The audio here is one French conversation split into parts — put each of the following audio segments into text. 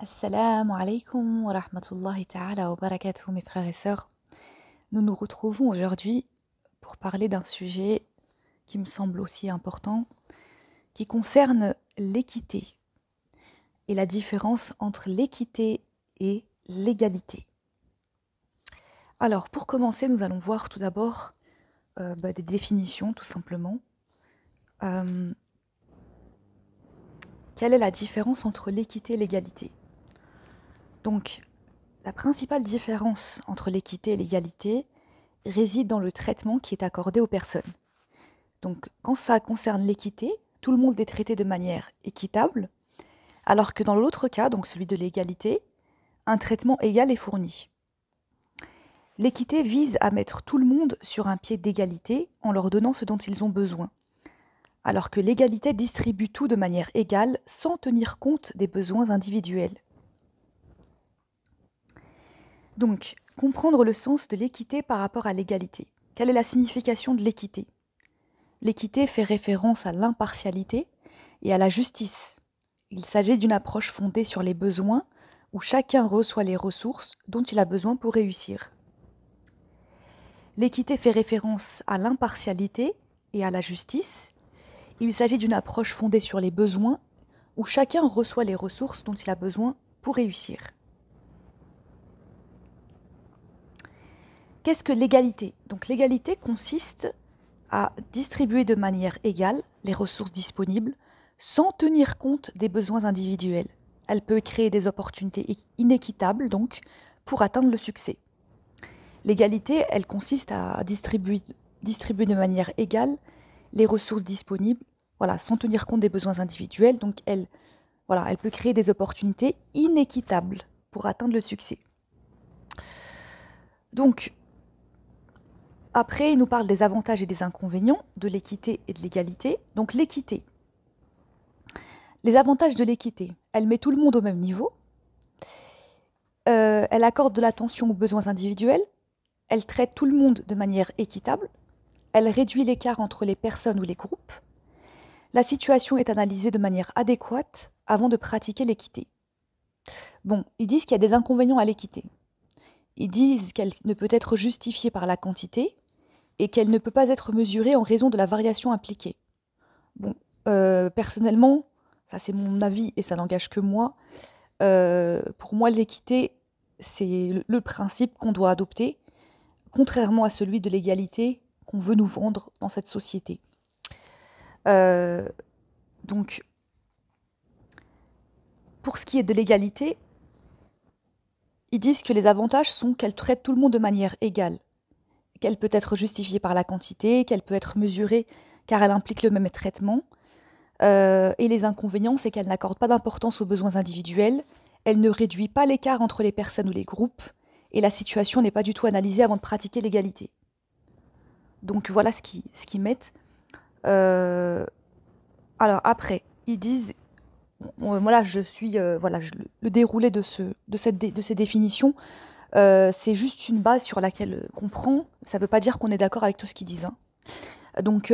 Assalamu alaikum wa rahmatullahi ta'ala wa barakatuh, mes frères et sœurs. Nous nous retrouvons aujourd'hui pour parler d'un sujet qui me semble aussi important, qui concerne l'équité et la différence entre l'équité et l'égalité. Alors, pour commencer, nous allons voir tout d'abord des définitions, tout simplement. Euh, Quelle est la différence entre l'équité et l'égalité? Donc, la principale différence entre l'équité et l'égalité réside dans le traitement qui est accordé aux personnes. Donc, quand ça concerne l'équité, tout le monde est traité de manière équitable, alors que dans l'autre cas, donc celui de l'égalité, un traitement égal est fourni. L'équité vise à mettre tout le monde sur un pied d'égalité en leur donnant ce dont ils ont besoin, alors que l'égalité distribue tout de manière égale sans tenir compte des besoins individuels. Donc, comprendre le sens de l'équité par rapport à l'égalité. Quelle est la signification de l'équité? L'équité fait référence à l'impartialité et à la justice. Il s'agit d'une approche fondée sur les besoins, où chacun reçoit les ressources dont il a besoin pour réussir. L'équité fait référence à l'impartialité et à la justice. Il s'agit d'une approche fondée sur les besoins, où chacun reçoit les ressources dont il a besoin pour réussir. Qu'est-ce que l'égalité? Donc l'égalité consiste à distribuer de manière égale les ressources disponibles sans tenir compte des besoins individuels. Elle peut créer des opportunités inéquitables donc pour atteindre le succès. L'égalité, elle consiste à distribuer de manière égale les ressources disponibles, voilà, sans tenir compte des besoins individuels. Donc elle peut créer des opportunités inéquitables pour atteindre le succès. Donc après, il nous parle des avantages et des inconvénients de l'équité et de l'égalité. Donc l'équité. Les avantages de l'équité. Elle met tout le monde au même niveau. Elle accorde de l'attention aux besoins individuels. Elle traite tout le monde de manière équitable. Elle réduit l'écart entre les personnes ou les groupes. La situation est analysée de manière adéquate avant de pratiquer l'équité. Bon, ils disent qu'il y a des inconvénients à l'équité. Ils disent qu'elle ne peut être justifiée par la quantité et qu'elle ne peut pas être mesurée en raison de la variation impliquée. Bon, personnellement, ça c'est mon avis et ça n'engage que moi. Pour moi, l'équité, c'est le principe qu'on doit adopter, contrairement à celui de l'égalité qu'on veut nous vendre dans cette société. Donc, pour ce qui est de l'égalité, ils disent que les avantages sont qu'elle traite tout le monde de manière égale, qu'elle peut être justifiée par la quantité, qu'elle peut être mesurée car elle implique le même traitement. Et les inconvénients, c'est qu'elle n'accorde pas d'importance aux besoins individuels, elle ne réduit pas l'écart entre les personnes ou les groupes, et la situation n'est pas du tout analysée avant de pratiquer l'égalité. Donc voilà ce qu'ils mettent. Alors après, ils disent, voilà, le déroulé de ces définitions, c'est juste une base sur laquelle on prend. Ça ne veut pas dire qu'on est d'accord avec tout ce qu'ils disent, hein. Donc,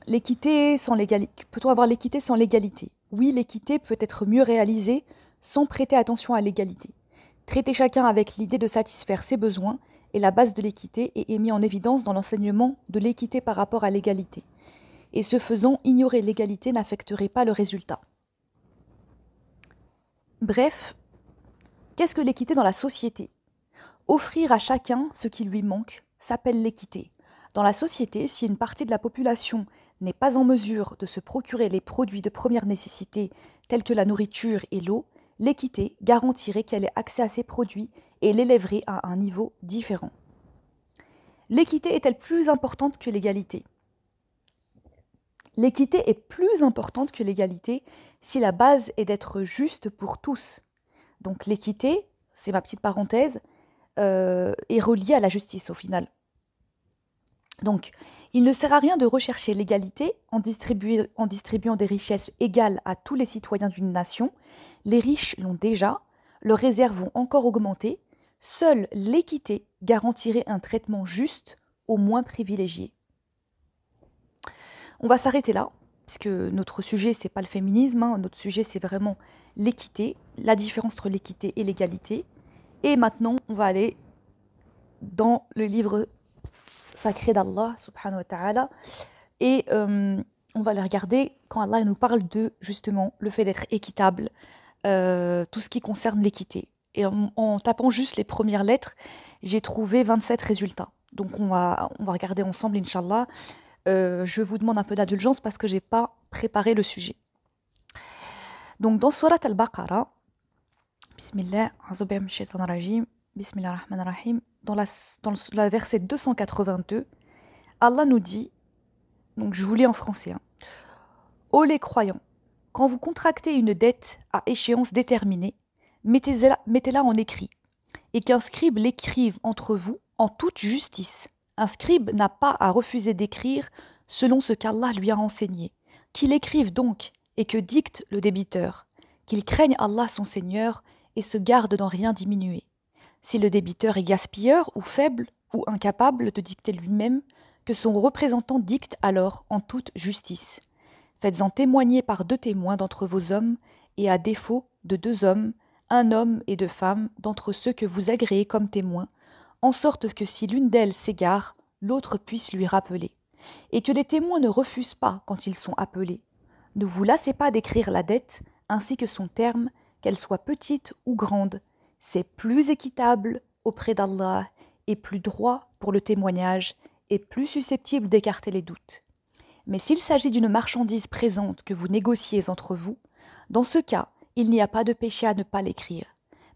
l'équité sans l'égalité. Peut-on avoir l'équité sans l'égalité? Oui, l'équité peut être mieux réalisée sans prêter attention à l'égalité. Traiter chacun avec l'idée de satisfaire ses besoins est la base de l'équité et est mis en évidence dans l'enseignement de l'équité par rapport à l'égalité. Et ce faisant, ignorer l'égalité n'affecterait pas le résultat. Bref, qu'est-ce que l'équité dans la société? Offrir à chacun ce qui lui manque s'appelle l'équité. Dans la société, si une partie de la population n'est pas en mesure de se procurer les produits de première nécessité tels que la nourriture et l'eau, l'équité garantirait qu'elle ait accès à ces produits et l'élèverait à un niveau différent. L'équité est-elle plus importante que l'égalité? L'équité est plus importante que l'égalité si la base est d'être juste pour tous. Donc l'équité, c'est ma petite parenthèse, est reliée à la justice au final. Donc, il ne sert à rien de rechercher l'égalité en distribuant des richesses égales à tous les citoyens d'une nation. Les riches l'ont déjà, leurs réserves vont encore augmenter. Seule l'équité garantirait un traitement juste aux moins privilégiés. On va s'arrêter là. puisque notre sujet, c'est pas le féminisme, hein, notre sujet, c'est vraiment l'équité, la différence entre l'équité et l'égalité. Et maintenant, on va aller dans le livre sacré d'Allah, subhanahu wa ta'ala, et on va les regarder quand Allah nous parle de, justement, le fait d'être équitable, tout ce qui concerne l'équité. Et en tapant juste les premières lettres, j'ai trouvé 27 résultats. Donc on va regarder ensemble, Inch'Allah. Je vous demande un peu d'indulgence parce que j'ai pas préparé le sujet. Donc dans Surat al-Baqarah, Bismillah, rajim, Bismillah ar-Rahman ar-Rahim, dans la verset 282, Allah nous dit, donc je vous lis en français, hein, ô les croyants, quand vous contractez une dette à échéance déterminée, mettez-la en écrit, et qu'un scribe l'écrive entre vous en toute justice. Un scribe n'a pas à refuser d'écrire selon ce qu'Allah lui a enseigné. Qu'il écrive donc et que dicte le débiteur. Qu'il craigne Allah son Seigneur et se garde d'en rien diminuer. Si le débiteur est gaspilleur ou faible ou incapable de dicter lui-même, que son représentant dicte alors en toute justice. Faites-en témoigner par 2 témoins d'entre vos hommes, et à défaut de 2 hommes, 1 homme et 2 femmes d'entre ceux que vous agréez comme témoins, en sorte que si l'une d'elles s'égare, l'autre puisse lui rappeler, et que les témoins ne refusent pas quand ils sont appelés. Ne vous lassez pas d'écrire la dette, ainsi que son terme, qu'elle soit petite ou grande. C'est plus équitable auprès d'Allah, et plus droit pour le témoignage, et plus susceptible d'écarter les doutes. Mais s'il s'agit d'une marchandise présente que vous négociez entre vous, dans ce cas, il n'y a pas de péché à ne pas l'écrire.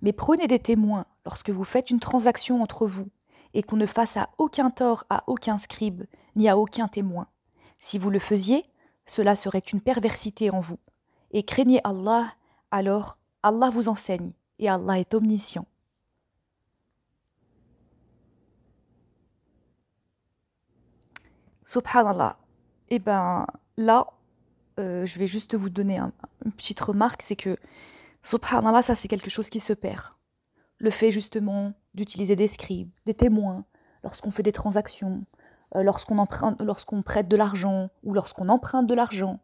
Mais prenez des témoins lorsque vous faites une transaction entre vous, et qu'on ne fasse à aucun tort à aucun scribe, ni à aucun témoin. Si vous le faisiez, cela serait une perversité en vous. Et craignez Allah, alors Allah vous enseigne, et Allah est omniscient. Subhanallah. Eh ben, là, je vais juste vous donner une petite remarque, c'est que, subhanallah, ça c'est quelque chose qui se perd. Le fait justement d'utiliser des scribes, des témoins, lorsqu'on fait des transactions, lorsqu'on prête de l'argent ou lorsqu'on emprunte de l'argent,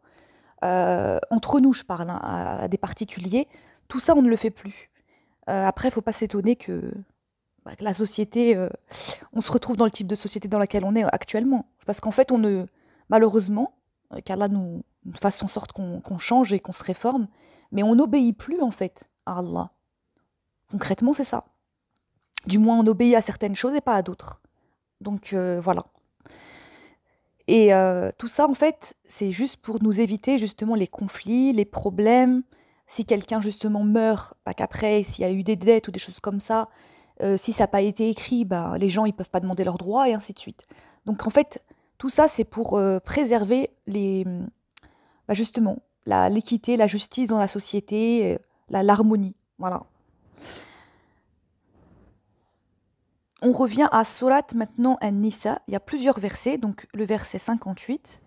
entre nous je parle, hein, à des particuliers, tout ça on ne le fait plus. Après, il ne faut pas s'étonner que la société, on se retrouve dans le type de société dans laquelle on est actuellement. C'est parce qu'en fait, malheureusement, qu'Allah nous fasse en sorte qu'on change et qu'on se réforme, mais on n'obéit plus en fait à Allah. Concrètement, c'est ça. Du moins, on obéit à certaines choses et pas à d'autres. Donc voilà. Et tout ça, en fait, c'est juste pour nous éviter justement les conflits, les problèmes. Si quelqu'un justement meurt, bah, qu'après, s'il y a eu des dettes ou des choses comme ça, si ça n'a pas été écrit, bah, les gens ils peuvent pas demander leurs droits et ainsi de suite. Donc en fait, tout ça, c'est pour préserver justement l'équité, la justice dans la société, l'harmonie. Voilà. On revient à Surat maintenant An-Nisa. Il y a plusieurs versets, donc le verset 58.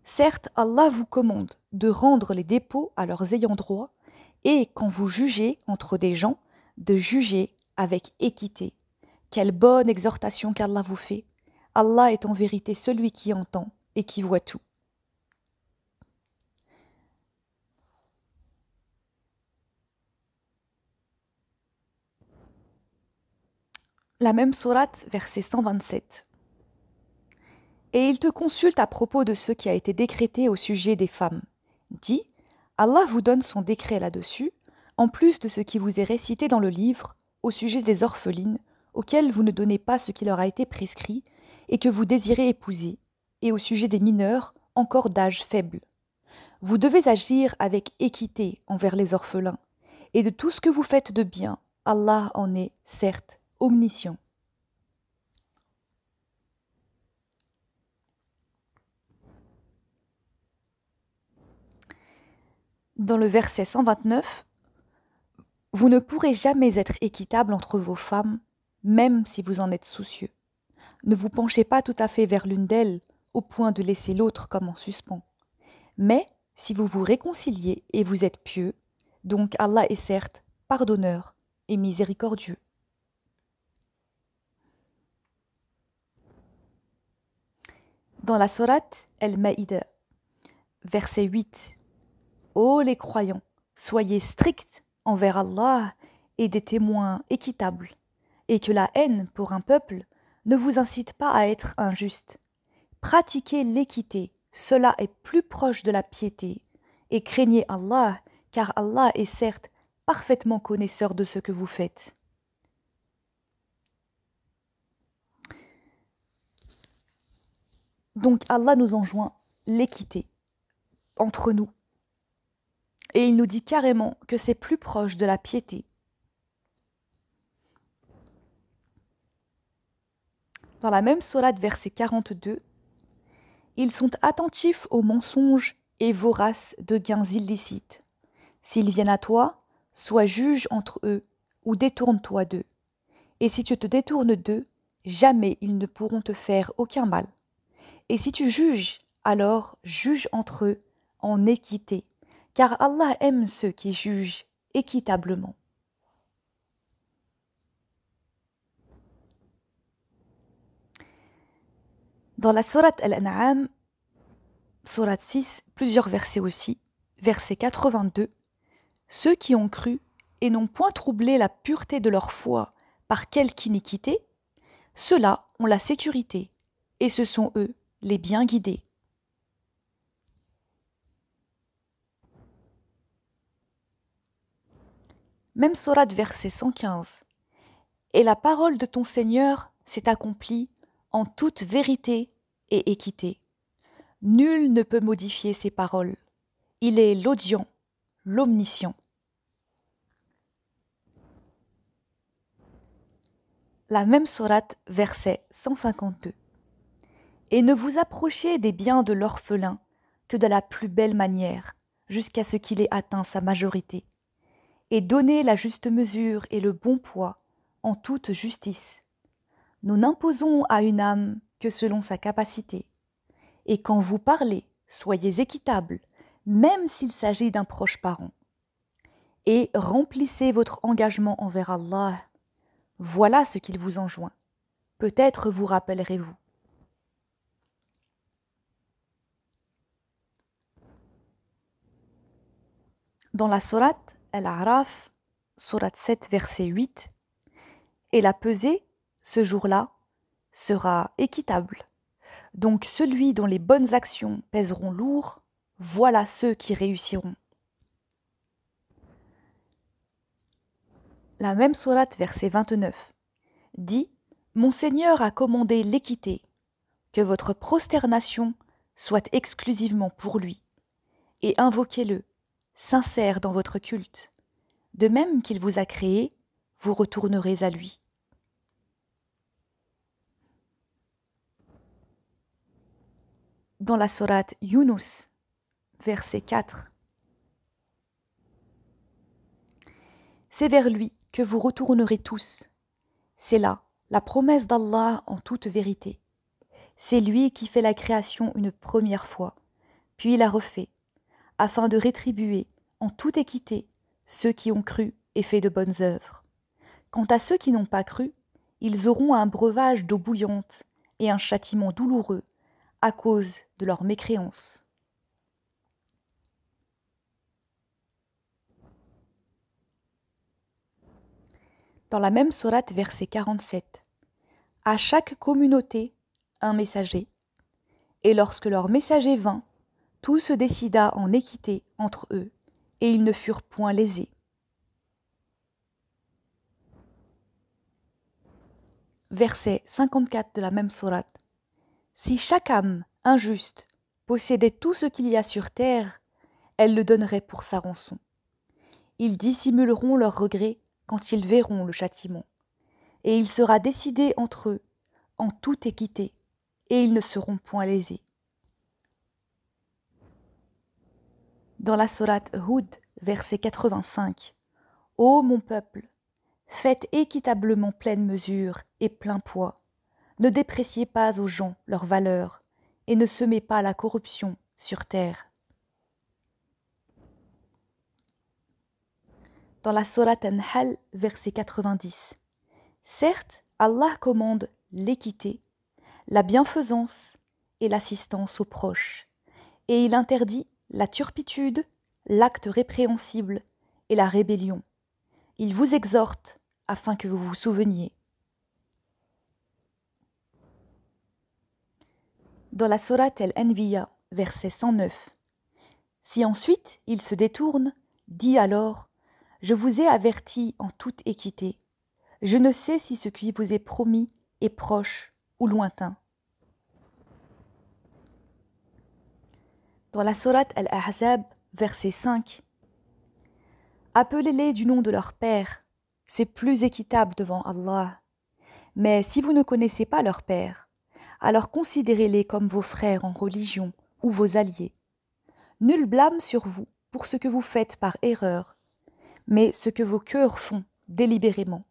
Certes, Allah vous commande de rendre les dépôts à leurs ayants droit, et quand vous jugez entre des gens, de juger avec équité. Quelle bonne exhortation qu'Allah vous fait. Allah est en vérité celui qui entend et qui voit tout. La même sourate, verset 127. Et il te consulte à propos de ce qui a été décrété au sujet des femmes. Dis, Allah vous donne son décret là-dessus, en plus de ce qui vous est récité dans le livre, au sujet des orphelines, auxquelles vous ne donnez pas ce qui leur a été prescrit, et que vous désirez épouser, et au sujet des mineurs, encore d'âge faible. Vous devez agir avec équité envers les orphelins, et de tout ce que vous faites de bien, Allah en est, certes, omniscient. Dans le verset 129, vous ne pourrez jamais être équitable entre vos femmes, même si vous en êtes soucieux. Ne vous penchez pas tout à fait vers l'une d'elles, au point de laisser l'autre comme en suspens. Mais si vous vous réconciliez et vous êtes pieux, donc Allah est certes pardonneur et miséricordieux. Dans la sourate Al-Maïda, verset 8. Ô les croyants, soyez stricts envers Allah et des témoins équitables, et que la haine pour un peuple ne vous incite pas à être injuste. Pratiquez l'équité, cela est plus proche de la piété, et craignez Allah, car Allah est certes parfaitement connaisseur de ce que vous faites. Donc Allah nous enjoint l'équité entre nous. Et il nous dit carrément que c'est plus proche de la piété. Dans la même sourate, verset 42, ils sont attentifs aux mensonges et voraces de gains illicites. S'ils viennent à toi, sois juge entre eux ou détourne-toi d'eux. Et si tu te détournes d'eux, jamais ils ne pourront te faire aucun mal. Et si tu juges, alors juge entre eux en équité, car Allah aime ceux qui jugent équitablement. Dans la sourate Al-An'am, sourate 6, plusieurs versets aussi, verset 82, ceux qui ont cru et n'ont point troublé la pureté de leur foi par quelque iniquité, ceux-là ont la sécurité, et ce sont eux les bien guidés. Même sourate verset 115. Et la parole de ton Seigneur s'est accomplie en toute vérité et équité. Nul ne peut modifier ses paroles. Il est l'audient, l'omniscient. La même sourate, verset 152. Et ne vous approchez des biens de l'orphelin que de la plus belle manière, jusqu'à ce qu'il ait atteint sa majorité. Et donnez la juste mesure et le bon poids en toute justice. Nous n'imposons à une âme que selon sa capacité. Et quand vous parlez, soyez équitable, même s'il s'agit d'un proche parent. Et remplissez votre engagement envers Allah. Voilà ce qu'il vous enjoint. Peut-être vous rappellerez-vous. Dans la sourate Al-A'raf, sourate 7, verset 8, et la pesée, ce jour-là, sera équitable. Donc celui dont les bonnes actions pèseront lourd, voilà ceux qui réussiront. La même sourate, verset 29, dit « Mon Seigneur a commandé l'équité, que votre prosternation soit exclusivement pour lui, et invoquez-le, sincère dans votre culte. De même qu'il vous a créé, vous retournerez à lui. » Dans la sourate Yunus, verset 4, c'est vers lui que vous retournerez tous. C'est là la promesse d'Allah en toute vérité. C'est lui qui fait la création une première fois, puis la refait, afin de rétribuer en toute équité ceux qui ont cru et fait de bonnes œuvres. Quant à ceux qui n'ont pas cru, ils auront un breuvage d'eau bouillante et un châtiment douloureux à cause de leur mécréance. Dans la même sourate, verset 47, à chaque communauté, un messager, et lorsque leur messager vint, tout se décida en équité entre eux, et ils ne furent point lésés. Verset 54 de la même sourate. Si chaque âme injuste possédait tout ce qu'il y a sur terre, elle le donnerait pour sa rançon. Ils dissimuleront leur regret quand ils verront le châtiment, et il sera décidé entre eux en toute équité, et ils ne seront point lésés. Dans la sourate Hud, verset 85, Ô mon peuple, faites équitablement pleine mesure et plein poids. Ne dépréciez pas aux gens leur valeur, et ne semez pas la corruption sur terre. Dans la sourate An-Nahl, verset 90, certes, Allah commande l'équité, la bienfaisance et l'assistance aux proches, et il interdit la turpitude, l'acte répréhensible et la rébellion. Il vous exhorte afin que vous vous souveniez. Dans la sourate Al-Anbiya, verset 109, si ensuite il se détourne, dis alors, je vous ai averti en toute équité. Je ne sais si ce qui vous est promis est proche ou lointain. Dans la sourate Al-Ahzab, verset 5, appelez-les du nom de leur père, c'est plus équitable devant Allah. Mais si vous ne connaissez pas leur père, alors considérez-les comme vos frères en religion ou vos alliés. Nul blâme sur vous pour ce que vous faites par erreur, mais ce que vos cœurs font délibérément.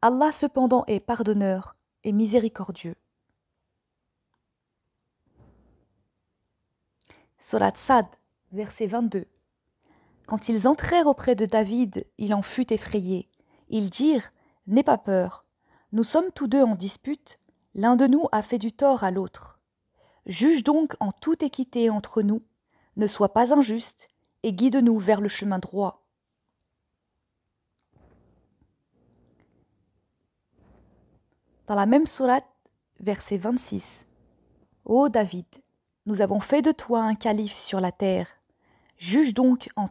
Allah cependant est pardonneur et miséricordieux. Sourate Sad, verset 22. Quand ils entrèrent auprès de David, il en fut effrayé. Ils dirent, « N'aie pas peur, nous sommes tous deux en dispute, l'un de nous a fait du tort à l'autre. Juge donc en toute équité entre nous, ne sois pas injuste, et guide-nous vers le chemin droit. » Dans la même sourate, verset 26. Ô David, nous avons fait de toi un calife sur la terre. Juge donc en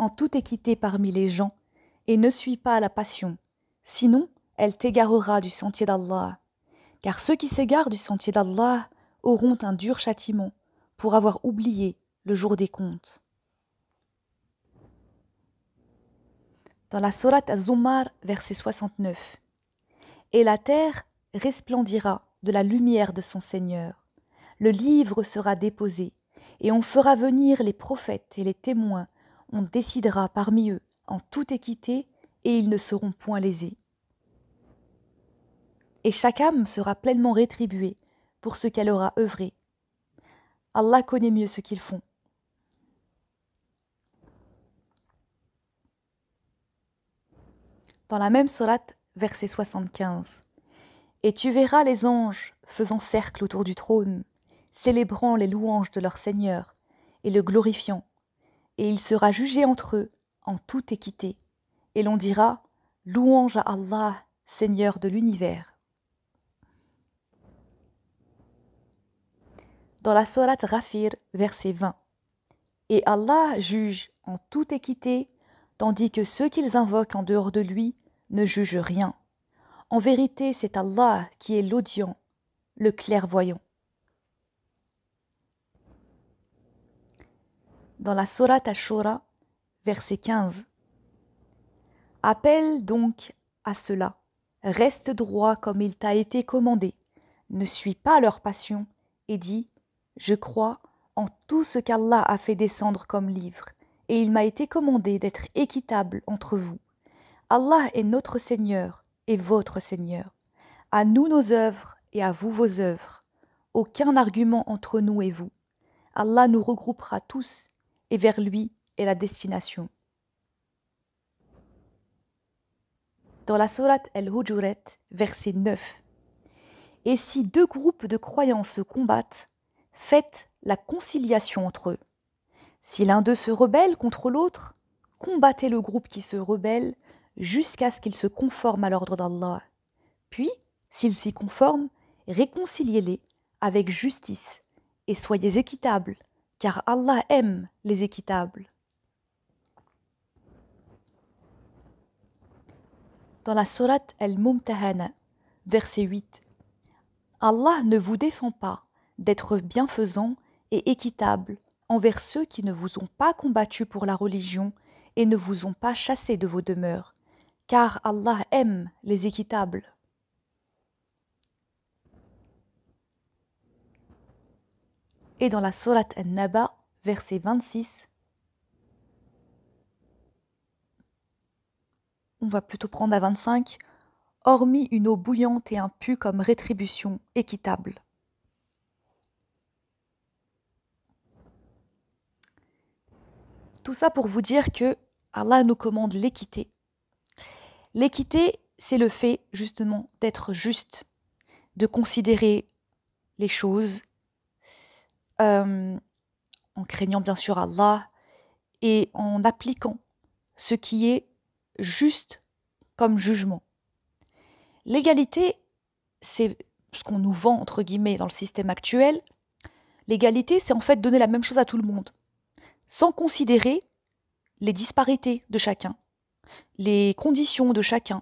toute équité parmi les gens, et ne suis pas la passion, sinon elle t'égarera du sentier d'Allah. Car ceux qui s'égarent du sentier d'Allah auront un dur châtiment pour avoir oublié le jour des comptes. Dans la sourate Az-Zumar, verset 69. Et la terre resplendira de la lumière de son Seigneur. Le livre sera déposé, et on fera venir les prophètes et les témoins. On décidera parmi eux en toute équité, et ils ne seront point lésés. Et chaque âme sera pleinement rétribuée pour ce qu'elle aura œuvré. Allah connaît mieux ce qu'ils font. Dans la même sourate, verset 75. Et tu verras les anges faisant cercle autour du trône, célébrant les louanges de leur Seigneur et le glorifiant, et il sera jugé entre eux en toute équité, et l'on dira « Louange à Allah, Seigneur de l'univers ». Dans la sourate Ghafir, verset 20. Et Allah juge en toute équité, tandis que ceux qu'ils invoquent en dehors de lui ne jugent rien. En vérité, c'est Allah qui est l'audient, le clairvoyant. Dans la sourate Ash-Shura, verset 15. Appelle donc à cela, reste droit comme il t'a été commandé, ne suis pas leur passion, et dis, je crois en tout ce qu'Allah a fait descendre comme livre, et il m'a été commandé d'être équitable entre vous. Allah est notre Seigneur et votre Seigneur. À nous nos œuvres et à vous vos œuvres. Aucun argument entre nous et vous. Allah nous regroupera tous, et vers lui est la destination. Dans la sourate Al-Hujurat, verset 9. Et si deux groupes de croyants se combattent, faites la conciliation entre eux. Si l'un d'eux se rebelle contre l'autre, combattez le groupe qui se rebelle jusqu'à ce qu'il se conforme à l'ordre d'Allah. Puis, s'ils s'y conforment, réconciliez-les avec justice et soyez équitables, car Allah aime les équitables. Dans la sourate Al-Mumtahana, verset 8. Allah ne vous défend pas d'être bienfaisant et équitable envers ceux qui ne vous ont pas combattu pour la religion et ne vous ont pas chassé de vos demeures, car Allah aime les équitables. Et dans la sourate An-Naba, verset 26, on va plutôt prendre à 25, hormis une eau bouillante et un pu comme rétribution équitable. Tout ça pour vous dire que Allah nous commande l'équité. L'équité, c'est le fait justement d'être juste, de considérer les choses en craignant bien sûr Allah et en appliquant ce qui est juste comme jugement. L'égalité, c'est ce qu'on nous vend, entre guillemets, dans le système actuel. L'égalité, c'est en fait donner la même chose à tout le monde, sans considérer les disparités de chacun, les conditions de chacun,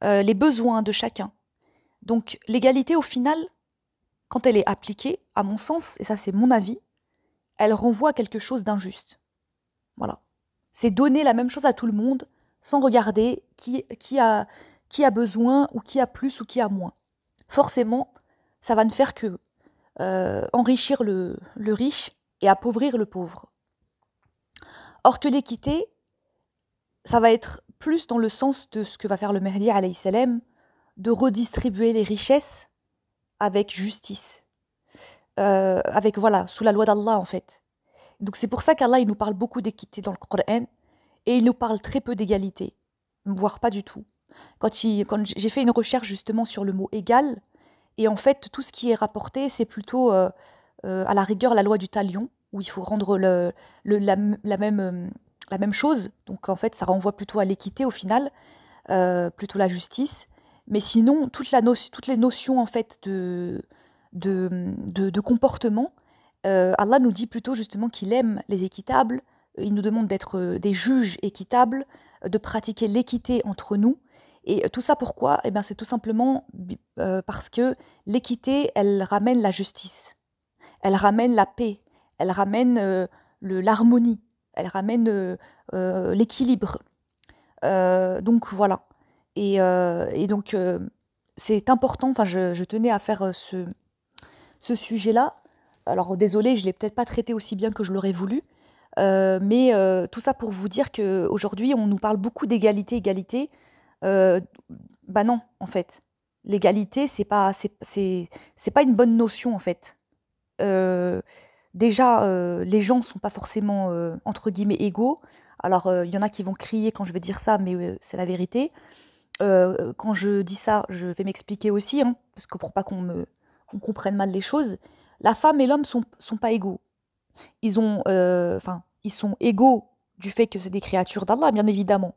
les besoins de chacun. Donc l'égalité, au final, quand elle est appliquée, à mon sens, et ça c'est mon avis, elle renvoie à quelque chose d'injuste. Voilà. C'est donner la même chose à tout le monde, sans regarder qui a besoin, ou qui a plus, ou qui a moins. Forcément, ça va ne faire que enrichir le riche et appauvrir le pauvre. Or que l'équité, ça va être plus dans le sens de ce que va faire le Mahdi alayhi salam, de redistribuer les richesses avec justice. Avec, voilà, sous la loi d'Allah en fait. Donc c'est pour ça qu'Allah il nous parle beaucoup d'équité dans le Coran et il nous parle très peu d'égalité, voire pas du tout. Quand j'ai fait une recherche justement sur le mot égal, et en fait tout ce qui est rapporté c'est plutôt à la rigueur la loi du talion, où il faut rendre la même chose, donc en fait ça renvoie plutôt à l'équité au final, plutôt la justice, mais sinon toutes les notions en fait de comportement, Allah nous dit plutôt justement qu'il aime les équitables, il nous demande d'être des juges équitables, de pratiquer l'équité entre nous. Et tout ça pourquoi? Eh bien, c'est tout simplement parce que l'équité, elle ramène la justice, elle ramène la paix, elle ramène l'harmonie, elle ramène l'équilibre. Donc voilà. Et donc c'est important, enfin je tenais à faire ce sujet-là. Alors désolée, je ne l'ai peut-être pas traité aussi bien que je l'aurais voulu, mais tout ça pour vous dire qu'aujourd'hui, on nous parle beaucoup d'égalité, égalité. Bah non, en fait. L'égalité, c'est pas une bonne notion, en fait. Euh, Déjà, les gens ne sont pas forcément, entre guillemets, égaux. Alors, il y en a qui vont crier quand je vais dire ça, mais c'est la vérité. Quand je dis ça, je vais m'expliquer aussi, hein, parce que pour pas qu'on comprenne mal les choses, la femme et l'homme sont pas égaux. Ils sont égaux du fait que c'est des créatures d'Allah, bien évidemment.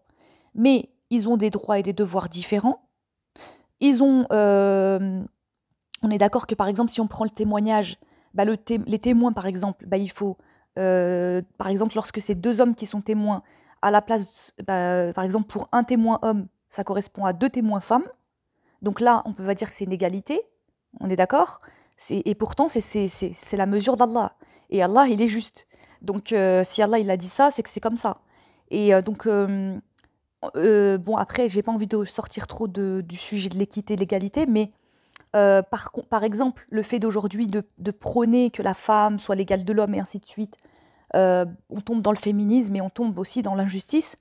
Mais ils ont des droits et des devoirs différents. Ils ont, on est d'accord que par exemple, si on prend le témoignage, bah, les témoins, par exemple, bah, il faut, par exemple, lorsque c'est deux hommes qui sont témoins, à la place, bah, par exemple, pour un témoin homme, ça correspond à deux témoins femmes. Donc là, on peut pas dire que c'est une égalité, on est d'accord? Et pourtant, c'est la mesure d'Allah. Et Allah, il est juste. Donc, si Allah, il a dit ça, c'est que c'est comme ça. Et donc, bon, après, j'ai pas envie de sortir trop du sujet de l'équité et de l'égalité, mais par exemple, le fait d'aujourd'hui de prôner que la femme soit l'égale de l'homme et ainsi de suite, on tombe dans le féminisme et on tombe aussi dans l'injustice,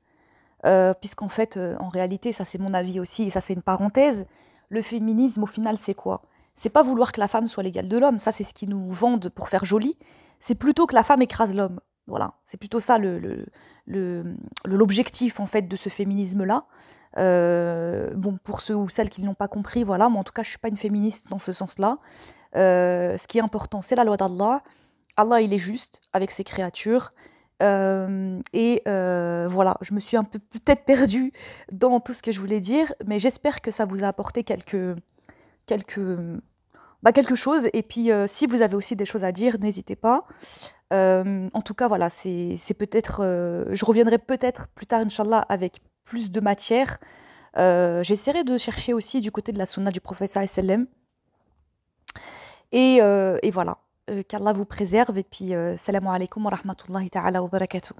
puisqu'en fait, en réalité, ça c'est mon avis aussi, et ça c'est une parenthèse, le féminisme au final c'est quoi? C'est pas vouloir que la femme soit l'égale de l'homme, ça c'est ce qu'ils nous vendent pour faire joli, c'est plutôt que la femme écrase l'homme. Voilà, c'est plutôt ça l'objectif en fait de ce féminisme-là. Bon, pour ceux ou celles qui ne l'ont pas compris, voilà, mais en tout cas, je suis pas une féministe dans ce sens-là. Ce qui est important, c'est la loi d'Allah. Allah, il est juste avec ses créatures. Voilà, je me suis un peu peut-être perdue dans tout ce que je voulais dire, mais j'espère que ça vous a apporté quelques, quelque chose. Et puis, si vous avez aussi des choses à dire, n'hésitez pas. En tout cas, voilà, c'est peut-être, je reviendrai peut-être plus tard, Inch'Allah, avec plus de matière. J'essaierai de chercher aussi du côté de la sunna du prophète sallallahu alayhi wa sallam. Et voilà, qu'Allah vous préserve. Et puis, salam alaikum wa rahmatullahi ta'ala wa barakatuh.